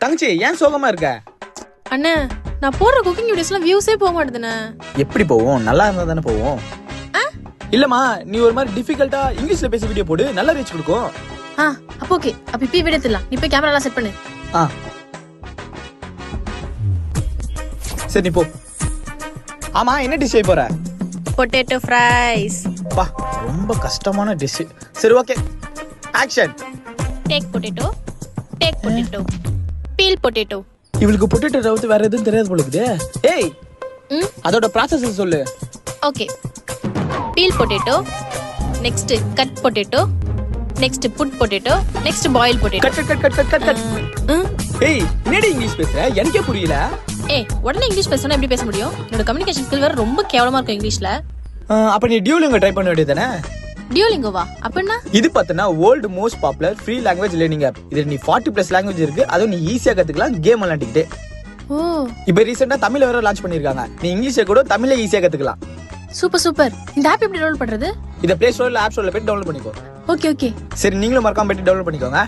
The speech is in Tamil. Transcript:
தங்கச்சி ஏன் சோகமா இருக்க? அண்ணே நான் போடுற குக்கிங் வீடியோஸ்லாம் வியூஸே போக மாட்டேதுண்ணே. எப்படி போவோம்? நல்லா இருந்தா தானே போவோம். இல்லம்மா நீ ஒரு மாதிரி டிஃபிகல்ட்டா இங்கிலீஷ்ல பேசி வீடியோ போடு, நல்ல ரீச் கொடுக்கும். அப்போ ஓகே. அப்ப இப்ப வீடியோ எடுத்துடலாம். நீ போய் கேமரா எல்லாம் செட் பண்ணு. சரி நீ போ. ஆமா என்ன டிஷ் செய்ய போற? Potato fries. பா ரொம்ப கஷ்டமான டிஷ். சரி okay action. Take potato, take potato, peel potato. இவளுக்கு பொட்டேட்டோ தவிர்த்து வேற எதுவும் தெரியாது போல இருக்குது. ஏய் அதோட ப்ராசஸ் சொல்லு. Okay. Peel potato, next cut potato, next put potato, next boil potato. Cut cut cut cut cut cut. ஏய் என்னடி இங்கிலீஷ் பேசுற? எனக்கே புரியல. உடனே இங்கிலீஷ் பேசணும் எப்படி பேச முடியும்? என்னோட கம்யூனிகேஷன் ஸ்கில் வேற ரொம்ப கேவலமா இருக்கும் இங்கிலீஷ்ல. அப்ப நீ டியூலிங்கோ ட்ரை பண்ண வேண்டியதானே? டியூலிங்கோவா? அப்படின்னா இது பார்த்தனா world most popular free language learning app. இதுல நீ 40+ லாங்குவேஜ் இருக்கு. அதுவும் நீ ஈஸியா கத்துக்கலாம் கேம் விளையாடிக்கிட்டே. இப்போ ரீசெண்டா தமிழ்ல வேற லான்ச் பண்ணிருக்காங்க. நீ இங்கிலீஷை கூட தமிழ்ல ஈஸியா கத்துக்கலாம். Super super. இந்த ஆப் எப்படி டவுன்லோட் பண்றது? இத பிளே ஸ்டோர்ல ஆப் ஸ்டோர்ல போய் டவுன்லோட் பண்ணிக்கோ. Okay okay. சரி நீங்களும் மறக்காம போய் டவுன்லோட் பண்ணிக்கோங்க.